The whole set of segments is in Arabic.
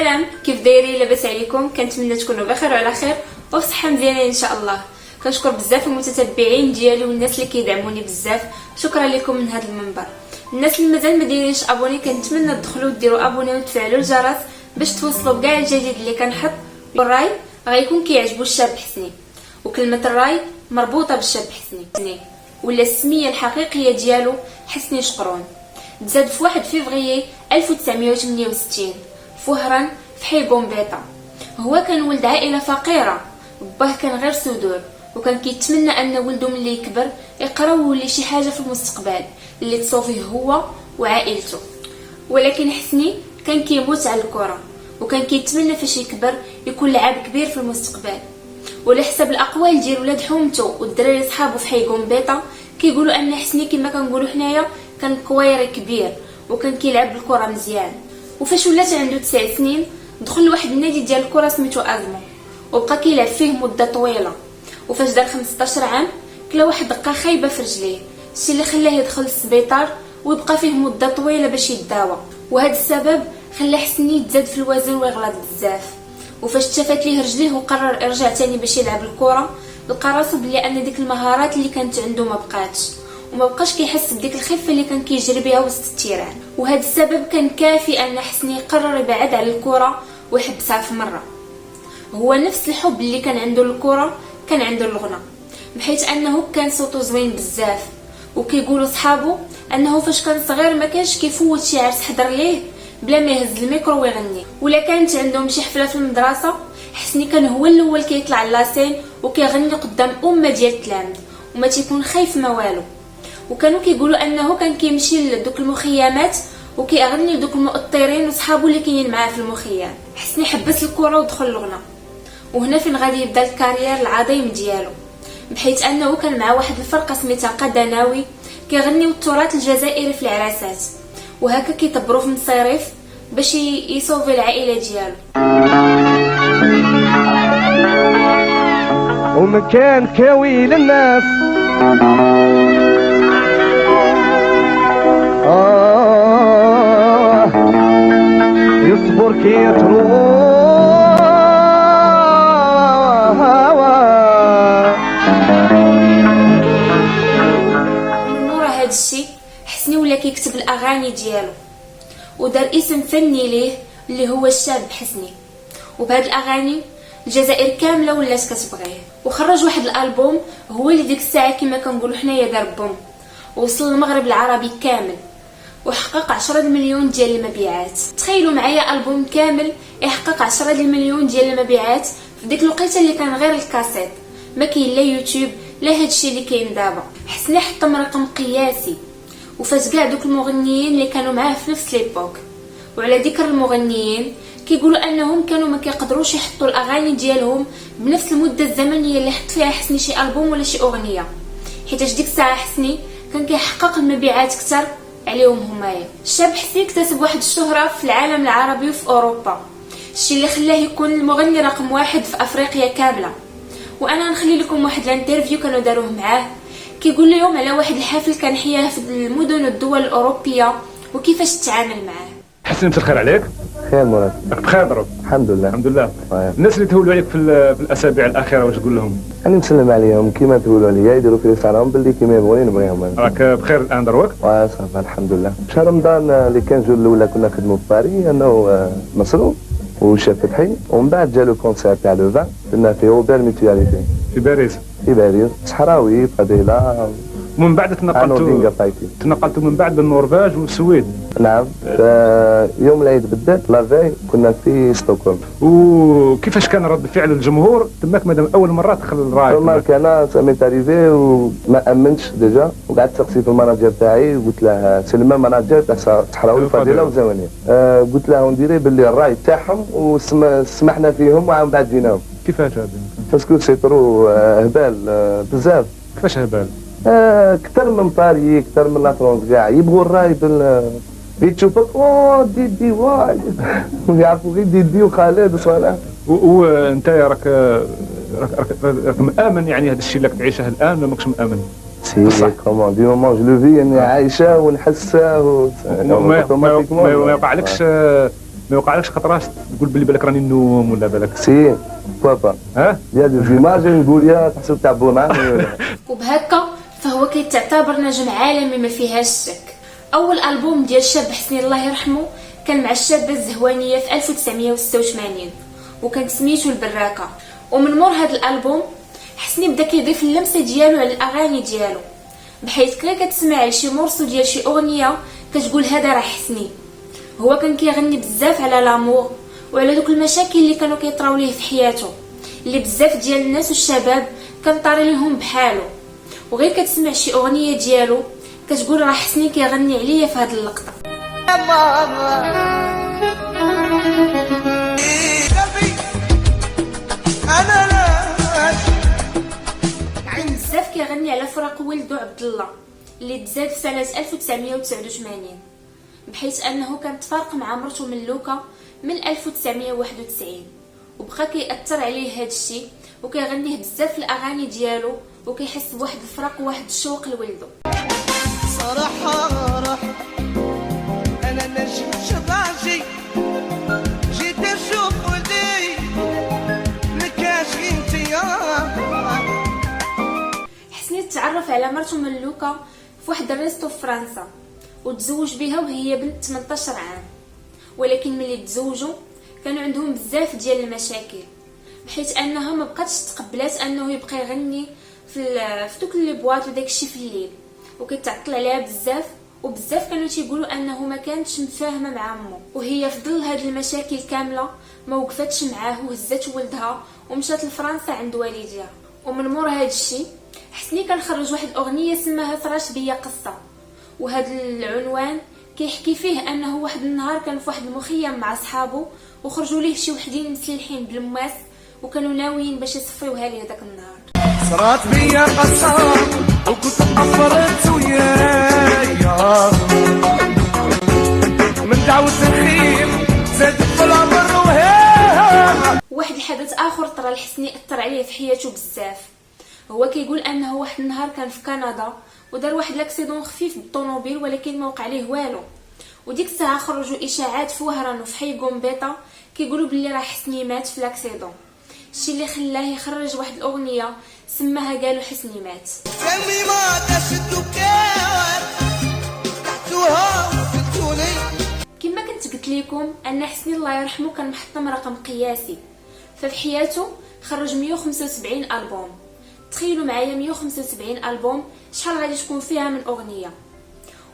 سلام، كيف دايرين؟ لاباس عليكم؟ كنتمنى تكونوا بخير وعلى خير وبصحه مزيانه ان شاء الله. كنشكر بزاف المتتبعين ديالي والناس اللي كيدعموني بزاف، شكرا لكم من هذا المنبر. الناس اللي مازال ما دايرينش ابوني كنتمنى تدخلوا ديروا ابوني وتفعلوا الجرس باش توصلوا بكاع الجديد اللي كنحط. الراي غيكون كيعجبو الشاب حسني، وكلمه الراي مربوطه بالشاب حسني ولا السميه الحقيقيه ديالو حسني شقرون. تزاد في 1 فيفري 1968 في وهران في حي بومبيطا. هو كان ولد عائله فقيره، باه كان غير سدور، وكان كيتمنى ان ولده ملي يكبر يقرا ويولي شي حاجه في المستقبل اللي تصوفيه هو وعائلته. ولكن حسني كان كيموت على الكره، وكان كيتمنى فاش يكبر يكون لاعب كبير في المستقبل. وعلى حسب الاقوال ديال ولاد حومته والدراري صحابو في حي بومبيطا كيقولوا ان حسني كما كنقولوا حنايا كان كويري كبير وكان كيلعب بالكره مزيان. وفاش ولات عنده 9 سنين دخل لواحد النادي ديال الكره سميتو ازمو، وبقى كيلعب فيه مده طويله. وفاش دار 15 عام كلا واحد دقه خايبه في رجليه، الشيء اللي خلاه يدخل للسبيطار ويبقى فيه مده طويله باش يداوى. وهذا السبب خلى حسني يتزاد في الوزن ويغلط بزاف. وفاش تشافت ليه رجليه وقرر يرجع تاني باش يلعب الكره، لقى راسو بلي ان ديك المهارات اللي كانت عنده ما بقاتش، وما بقاش كيحس بديك الخفه اللي كان كيجري بها وسط التيران. وهذا السبب كان كافي ان حسني يقرر يبعد على الكره ويحبسها في مره. هو نفس الحب اللي كان عنده للكره كان عنده الغنى، بحيث انه كان صوته زوين بزاف. وكيقولوا صحابو انه فاش كان صغير ما كانش كيفوت شي عرس حضر ليه بلا ما يهز الميكرو ويغني. ولا كانت عندهم شي حفله في المدرسه حسني كان هو الاول كيطلع لاسين وكيغني قدام امه ديال التلاميذ وما تيكون خايف ما والو. وكانوا كيقولوا انه كان كيمشي لدوك المخيمات وكيغني لدوك المؤطرين وصحابو اللي كاينين معاه في المخيم. حسني حبس الكره ودخل الغنى، وهنا فين غادي يبدا الكارير العظيم ديالو، بحيث انه كان مع واحد الفرقه سميتها قدناوي كيغنيو التراث الجزائري في العراسات، وهكا كيطبروا في مصيريف باش يصوفي العائله ديالو. ومكان كاوي للناس يصبر كي تروح هادشي حسني ولا كيكتب الاغاني ديالو ودار اسم فني ليه اللي هو الشاب حسني. وبهاد الاغاني الجزائر كامله ولات كتبغيه، وخرج واحد الالبوم هو اللي ديك الساعه كما كنقولوا حنايا دار بوم، وصل للمغرب العربي كامل وحقق 10 مليون ديال المبيعات. تخيلوا معايا البوم كامل يحقق 10 مليون ديال المبيعات في ديك الوقيته اللي كان غير الكاسيت، ما كاين لا يوتيوب لا هادشي اللي كاين دابا. حسني حطم رقم قياسي وفاز كاع دوك المغنيين اللي كانوا معاه في نفس ليبوك. وعلى ذكر المغنيين كيقولوا انهم كانوا ما كيقدروش يحطوا الاغاني ديالهم بنفس المده الزمنيه اللي حط فيها حسني شي البوم ولا شي اغنيه، حيت ديك الساعه حسني كان كيحقق المبيعات اكثر عليهم همايا. الشاب حسني اكتسب واحد الشهره في العالم العربي وفي اوروبا، الشيء اللي خلاه يكون المغني رقم 1 في افريقيا كامله. وانا نخلي لكم واحد الانترفيو كانوا داروه معاه كيقول لهم على واحد الحفل كان حياه في المدن والدول الاوروبيه وكيفاش تعامل معاه. حسين مساء الخير عليك. خير مراد. راك بخير ضرب؟ الحمد لله. الحمد لله. الناس اللي تهولوا عليك في الاسابيع الاخيره واش تقول لهم؟ انا مسلم عليهم كيما تقولوا عليا، يديروا في راسهم باللي كيما يبغوني نبغيهم انا. راك بخير الان دروك؟ صافي الحمد لله. شهر رمضان اللي كان جو الاولى كنا نخدموا في باري انه مصروف وشاف فتحي، ومن بعد جا لو كونسير تاع لو 20 درنا فيه اوبر ميتواليتي في باريس. في باريس صحراوي فضيله. ومن بعد تنقلتوا من بعد للنرويج والسويد. نعم. يوم العيد بالذات لافاي كنا في ستوكهولم. وكيفاش كان رد فعل الجمهور تماك مادام اول مره دخل الراي؟ ما كان ساميت اريفي وما امنتش ديجا، وقعدت سقسيت المناجر تاعي وقلت له سلمى مناجر تاع صحراوي فضيله وزوانيه. قلت له نديري باللي الراي تاعهم وسمحنا فيهم ومن بعد جيناهم. كيفاش هذا؟ باسكو سيطرو هبال بزاف. كيفاش هبال؟ كثر من باري كثر من لافرونس كاع يبغوا الراي يتشوفك ديدي واي يعرفوا غير ديدي وخالد وصالح. وانت راك مآمن يعني هذا الشيء اللي تعيشه الان ولا ماكش مآمن؟ سي كومون دي مومون جو لو في اني عايشه ونحسه ما يوقع لكش ما يوقعلكش خطرات تقول باللي بالك راني نوم ولا بالك سي بابا ها ديال زيماج نقول يا تحسب تاع بوناني وبهكا فهو كيتعتبر نجم عالمي ما فيهاش شك. اول البوم ديال الشاب حسني الله يرحمه كان مع الشابه الزهوانيه في 1986 وكان سميتو البراكه. ومن مور هذا الالبوم حسني بدا كيضيف اللمسه ديالو على الاغاني ديالو، بحيث كي كتسمع شي مورسو ديال شي اغنيه كتقول هذا راه حسني. هو كان كيغني بزاف على لامور وعلى دوك المشاكل اللي كانوا كيطراو ليه في حياته، اللي بزاف ديال الناس والشباب كان طاري لهم بحاله. وغير كتسمع شي اغنيه ديالو كتقول راه حسني كيغني عليا في هذه اللقطه. كان بزاف كيغني على فراق ولدو عبد الله اللي تزاد في سنه 1989، بحيث انه كان تفارق مع مرته ملوكه من 1991 وبقى كيأثر عليه هذا الشيء وكيغنيه بزاف في الاغاني ديالو وكيحس بواحد الفراق وواحد الشوق لولده. صراحة راح أنا نجم شبعجي جيت أشوف ولدي مكاش انتي حسني تعرف على مرته ملوكه في واحد الريستو في فرنسا وتزوج بها وهي بنت 18 عام، ولكن ملي تزوجوا كانوا عندهم بزاف ديال المشاكل، بحيث انها ما بقاتش تقبلات انه يبقى يغني في دوك لي بواط وداك الشيء في الليل، وكتعطل عليها بزاف وبزاف كانوا تيقولوا انه ما كانتش متفاهمه مع امه. وهي في ظل هاد المشاكل كامله ما وقفتش معاه وهزات ولدها ومشات لفرنسا عند والديها. ومن مور هاد الشيء حسني كان خرج واحد اغنيه سماها فراش بيا قصه، وهذا العنوان كيحكي فيه انه واحد النهار كان في واحد المخيم مع صحابه وخرجوا ليه شي وحدين مسلحين بالماس وكانوا ناويين باش يصفيوها ليه داك النهار. صرات بيا قصة وكنت قفرت ويايا من دعوة الخير زادت في العمر وهي. واحد الحدث اخر طرا لحسني اثر عليه في حياته بزاف. هو كيقول انه واحد النهار كان في كندا ودار واحد لاكسيدون خفيف بالطوموبيل ولكن ما وقع ليه والو، وديك الساعه خرجوا اشاعات في وهران وفي حي قنبيطه كيقولوا بلي راه حسني مات في لاكسيدون، الشيء اللي خلاه يخرج واحد الاغنيه سماها قالوا حسني مات. سمي ما تشدوا كار تحتوها وقلتولي. كما كنت قلت لكم ان حسني الله يرحمه كان محطم رقم قياسي، ففي حياته خرج 175 البوم. تخيلوا معايا 175 البوم شحال غادي تكون فيها من اغنيه.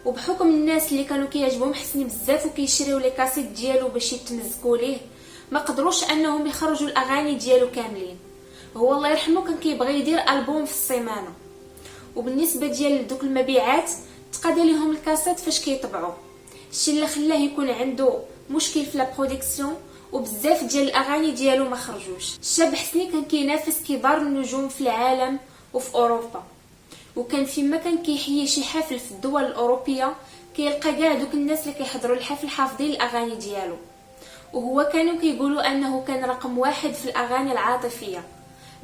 وبحكم الناس اللي كانوا كيعجبهم حسني بزاف وكيشريو لي كاسيت ديالو باش يتمزقوا ليه ما قدروش انهم يخرجوا الاغاني ديالو كاملين. هو الله يرحمه كان كيبغي يدير البوم في السيمانه، وبالنسبه ديال دوك المبيعات تقاد لهم الكاسيت فاش كيطبعوا، الشيء اللي خلاه يكون عنده مشكل في لا برودكسيون وبزاف ديال الاغاني ديالو ما خرجوش. الشاب حسني كان كينافس كبار النجوم في العالم وفي اوروبا، وكان فيما كان كيحيي شي حفل في الدول الاوروبيه كيلقى كاع دوك الناس اللي كيحضروا الحفل حافظين الاغاني ديالو. وهو كانوا كيقولوا انه كان رقم واحد في الاغاني العاطفيه،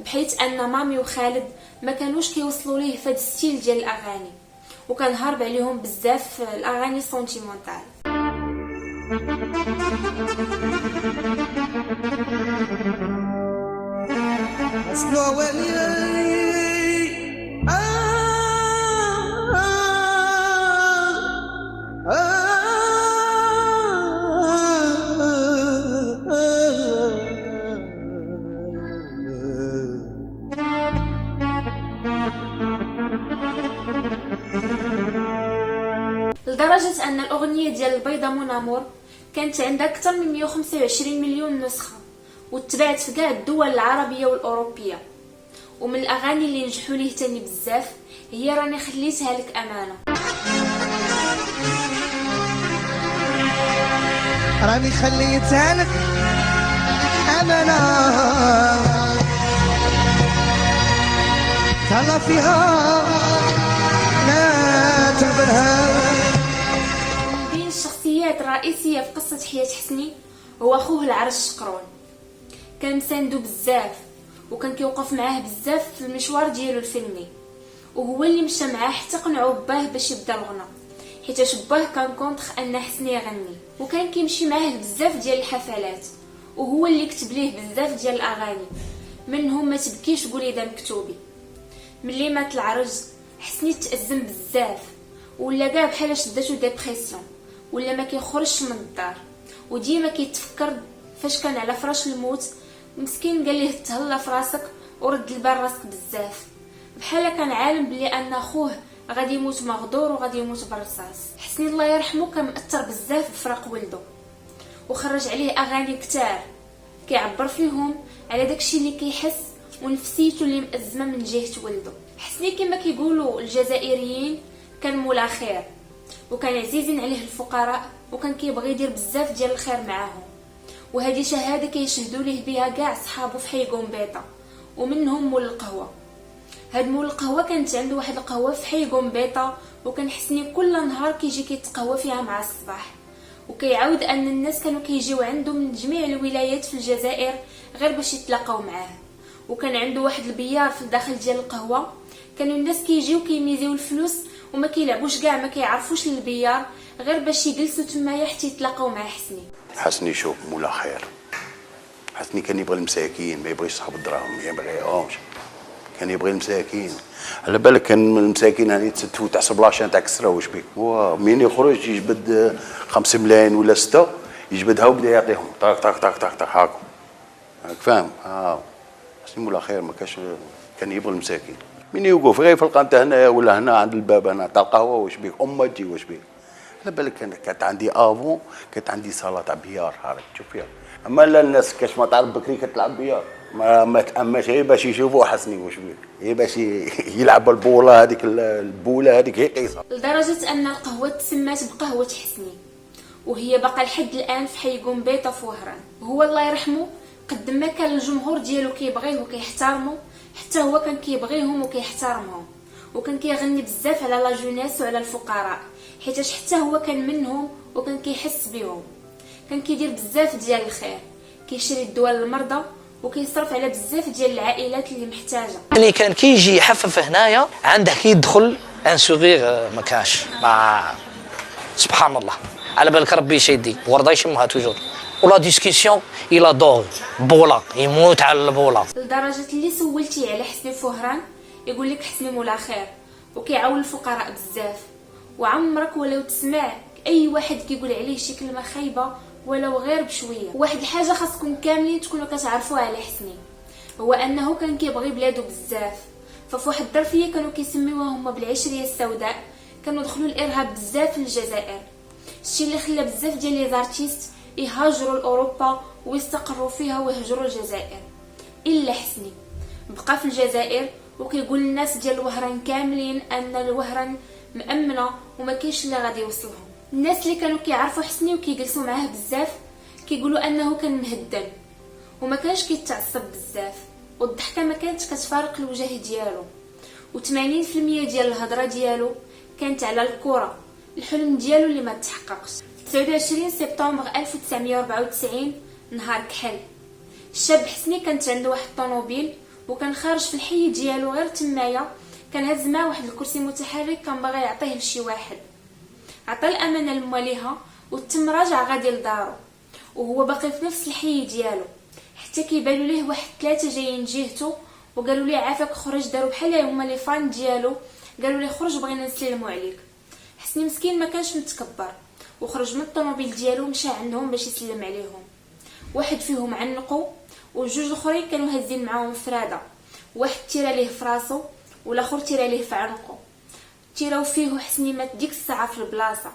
بحيث ان مامي وخالد ما كانوش كيوصلوا ليه في هذا الستيل ديال الاغاني، وكان هارب عليهم بزاف الاغاني سونتيمونتال. لدرجة أن الأغنية ديال البيضة مونامور كانت عندها أكثر من 125 مليون نسخة وتباعت في كاع الدول العربية والأوروبية. ومن الأغاني اللي نجحوا ليه تاني بزاف هي راني خليتها لك أمانة. راني خليتها لك أمانة تهلا فيها لا تقبلها. بين الشخصيات الرئيسية في قصة حياة حسني هو أخوه العرش شقرون، كان مساندو بزاف وكان كيوقف معاه بزاف في المشوار ديالو الفني، وهو اللي مشى معاه حتى قنعوا باه باش يبدا الغنى، حيت باه كان كونطخ ان حسني يغني، وكان كيمشي معاه بزاف ديال الحفلات، وهو اللي كتب ليه بزاف ديال الاغاني، منهم ما تبكيش وليده مكتوبي. ملي مات العرج حسني تأزم بزاف، ولا كاع بحال شداتو ديبرسيون، ولا ما كيخرجش من الدار، وديما كيتفكر فاش كان على فراش الموت. مسكين قال ليه تهلا في راسك ورد البال راسك بزاف، بحال كان عالم بلي ان اخوه غادي يموت مغدور وغادي يموت بالرصاص. حسني الله يرحمه كان مأثر بزاف بفراق ولده، وخرج عليه اغاني كتار كيعبر فيهم على داكشي اللي كيحس ونفسيته اللي مأزمه من جهه ولده. حسني كما كيقولوا الجزائريين كان مولا خير، وكان عزيزين عليه الفقراء، وكان كيبغي يدير بزاف ديال الخير معاهم، وهذه شهاده كيشهدوا ليه بها كاع صحابو في حي قنبيطه، ومنهم مول القهوه. هاد مول القهوه كانت عنده واحد القهوه في حي قنبيطه، وكان حسني كل نهار كيجي كيتقهوى فيها مع الصباح، وكيعاود ان الناس كانوا كيجيو عنده من جميع الولايات في الجزائر غير باش يتلاقاو معاه. وكان عنده واحد البيار في الداخل ديال القهوه، كانوا الناس كيجيو كيميزيو الفلوس وما كيلعبوش كاع، ما كيعرفوش البيار غير باش يجلسوا تمايا حتى يتلاقاو مع حسني. حسني شوف مولا خير، حسني كان يبغي المساكين، ما يبغيش صاحب الدراهم، ما يبغيهمش، كان يبغي المساكين. على بالك كان المساكين هاني تستفو تاع سبلاشان تاع كسره واش بيك، هو مين يخرج يجبد 5 ملايين ولا 6 يجبدها وبدا يعطيهم طاق طاق طاق طاق طاق هاكو، راك فاهم؟ حسني مولا خير ما كاش، كان يبغي المساكين. مين يوقف غير في القنطه هنايا ولا هنا عند الباب هنا تاع القهوه واش بيك، امها تجي واش بيك. على بالك كانت عندي افون، كانت عندي صاله تاع بيار هاك تشوف فيها. اما لا الناس كاش ما تعرف بكري كتلعب بيار، ما تاماش غير باش يشوفوا حسني واش بيك، غير باش يلعب البوله هذيك، البوله هذيك هي قيصه. لدرجه ان القهوه تسمات بقهوه حسني، وهي باقا لحد الان في حي قنبيطه في وهران. وهو الله يرحمه قد ما كان الجمهور ديالو كيبغيه وكيحترمه، حتى هو كان كيبغيهم وكيحترمهم، وكان كيغني بزاف على لا جونيس وعلى الفقراء، حيتاش حتى هو كان منهم وكان كيحس بهم. كان كيدير بزاف ديال الخير، كيشري الدواء للمرضى، وكيصرف على بزاف ديال العائلات اللي محتاجه. يعني كان كيجي يحفف هنايا عنده كيدخل ان سوغيغ ما كاش، مع سبحان الله على بالك ربي شيدي ورده يشمها توجور. ولا ديسكسيون الى دور بولا يموت على البولا، لدرجه اللي سولتي على حسني فهران يقول لك حسني مولا خير، وكيعاون الفقراء بزاف. وعمرك ولو تسمع اي واحد كيقول عليه شي كلمه خايبه ولو غير بشويه. واحد الحاجه خاصكم كاملين تكونوا كتعرفوها على حسني، هو انه كان كيبغي بلادو بزاف. ففي واحد الظرفيه كانوا كيسميوها هما بالعشريه السوداء، كانوا دخلوا الارهاب بزاف في الجزائر، الشيء اللي خلى بزاف ديال لي زارتيست يهاجروا لاوروبا ويستقروا فيها ويهجروا الجزائر. الا حسني بقى في الجزائر وكيقول للناس ديال الوهران كاملين ان الوهران مأمنه وما كاينش اللي غادي يوصلهم. الناس اللي كانوا كيعرفوا حسني وكيجلسوا معاه بزاف كيقولوا انه كان مهدن وما كانش كيتعصب بزاف، والضحكه ما كانتش كتفارق الوجه ديالو، و80% ديال الهضره ديالو كانت على الكره، الحلم ديالو اللي ما تحققش. 29 سبتمبر 1994 نهار كحل، الشاب حسني كانت عنده واحد الطوموبيل وكان خارج في الحي ديالو غير تمايا، كان هز معاه واحد الكرسي متحرك كان باغي يعطيه لشي واحد، عطى الامانه لمواليها وتم راجع غادي لدارو، وهو باقي في نفس الحي ديالو، حتى كيبانوا ليه واحد 3 جايين جهته وقالوا ليه عافاك خرج. داروا بحال هما لي فان ديالو، قالوا ليه خرج بغينا نسلموا عليك. حسني مسكين ما كانش متكبر وخرج من الطوموبيل ديالو مشى عندهم باش يسلم عليهم. واحد فيهم عنقوا وجوج الاخرين كانوا هازين معاهم فراده، واحد تيرا ليه في راسو والاخر تيرا ليه في عنقه، تيراو فيه حسني مات ديك الساعه في البلاصه.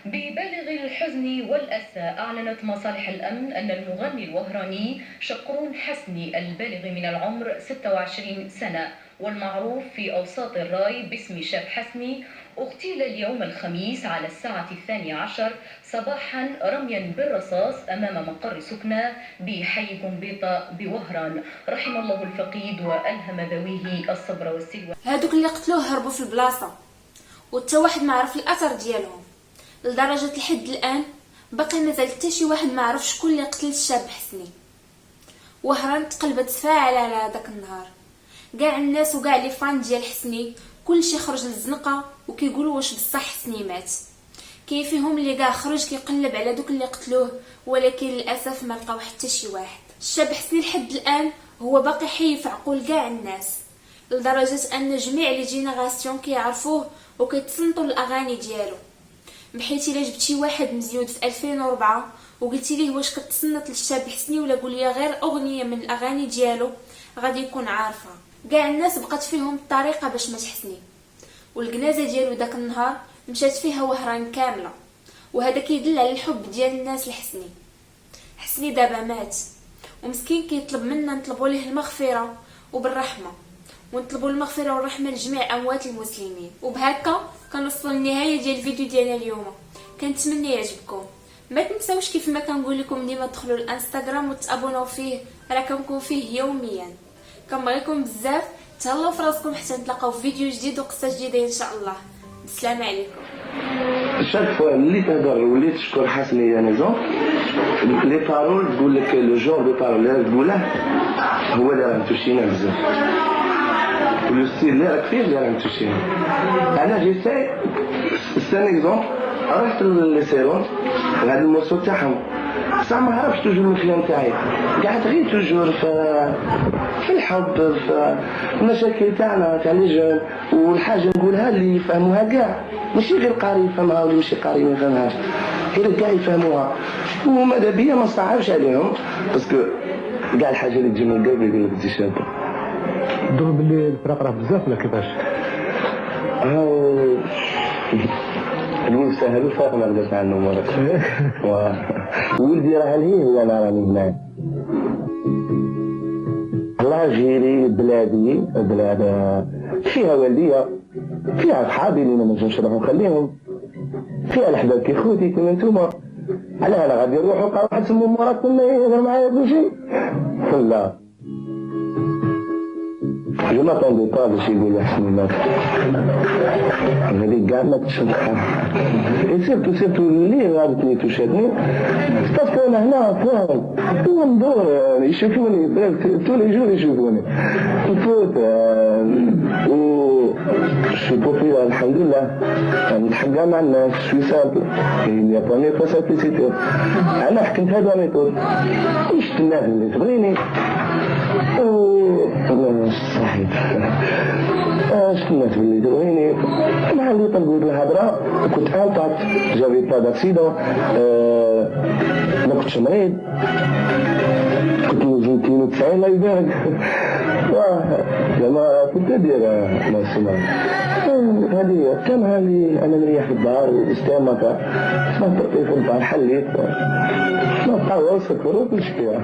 ببالغ الحزن والأسى أعلنت مصالح الأمن أن المغني الوهراني شقرون حسني البالغ من العمر 26 سنة والمعروف في أوساط الراي باسم شاب حسني اغتيل اليوم الخميس على الساعة 12 صباحا رميا بالرصاص أمام مقر سكنه بحي قنبيطة بوهران. رحم الله الفقيد وألهم ذويه الصبر والسلوى. هادوك اللي قتلوه هربوا في البلاصه وتا واحد ما عرف الاثر ديالهم، لدرجه لحد الان باقي مازال حتى شي واحد ما عرف شكون اللي قتل الشاب حسني. وهران تقلبت فاعله على هذاك النهار، كاع الناس وكاع لي فان ديال حسني كلشي خرج للزنقه وكيقولوا واش بصح حسني مات. كاين فيهم اللي كاع خرج كيقلب على دوك اللي قتلوه، ولكن للاسف ما لقاو حتى شي واحد. الشاب حسني لحد الان هو باقي حي في عقول كاع الناس، لدرجه ان جميع لي جينيراسيون كيعرفوه وكيتصنتوا الاغاني ديالو. بحيث الا جبت شي واحد مزيود في 2004 وقلتي ليه واش كتصنت للشاب حسني ولا قول لي غير اغنيه من الاغاني ديالو، غادي يكون عارفه. كاع الناس بقات فيهم الطريقه باش مات حسني، والجنازه ديالو داك النهار مشات فيها وهران كامله، وهذا كيدل على الحب ديال الناس لحسني. حسني دابا مات ومسكين كيطلب منا نطلبوا ليه المغفره وبالرحمه، ونطلبوا المغفره والرحمه لجميع اموات المسلمين. وبهكا كنوصلوا للنهايه ديال الفيديو ديالنا اليوم. كنتمنى يعجبكم. ما تنساوش كيف ما كنقول لكم ديما تدخلوا الانستغرام وتابوناو فيه، راه كنكون فيه يوميا. كنبغيكم بزاف، تهلاو في راسكم حتى نتلاقاو في فيديو جديد وقصه جديده ان شاء الله. السلام عليكم. شاك فوا اللي تهضر واللي تشكر حسني يا نزون لي بارول تقول لك لو جور دو بارول اللي تقوله هو اللي راه توشينا بزاف، ولو ستيل اللي راك فيه اللي راه توشينا. انا جيساي سان اكزومبل، رحت للسيرون هذا الموسو تاعهم بصح ما عرفتش توجور المكلان تاعي، قاعد غير توجور في الحب، في المشاكل تاعنا تاع لي جون، والحاجه نقولها اللي يفهموها كاع، ماشي غير قاري يفهمها ولا ماشي قاري ما يفهمهاش، غير كاع يفهموها. وماذا بيا ما نصعبش عليهم باسكو كاع الحاجه اللي تجي من القلب يقول لك انت شاب. تظن باللي الفراق راه بزاف ولا كيفاش؟ الولد سهل وفاهم على قلت عنه مرات. ولدي راه لهيه ولا انا راني هنا. الله جيري بلادي بلاد فيها والدية، فيها صحابي اللي ما نجمش نروح نخليهم، فيها الأحباب كي خوتي كيما نتوما. علاه انا غادي نروح ونلقى واحد سمو مرات يهضر معايا كل شيء؟ لا. جو ماتوندي با باش يقول احسن مات. هذيك كاع ما تشنقها. سيرتو اللي غادتني توشاتني باسكو انا هنا فاهم ندور يشوفوني تو لي جور يشوفوني نفوت و شي بوبيلار الحمد لله، نتحقق مع الناس شوي سامبل يا بامي با سامبليسيتي. انا حكمت هذا ميثود شفت الناس اللي تبغيني صحيح شفت الناس اللي تبغيني مع اللي طلبوا الهضره. كنت انطات جافي با داكسيدون، ما كنتش مريض، كنت نوزن 92 لا يبارك زعما كنت ندير ما سمع. هذه كان هذه انا مريح في الدار واستمتع ما في الدار حليت ما بقى وصلت ولا كل شيء.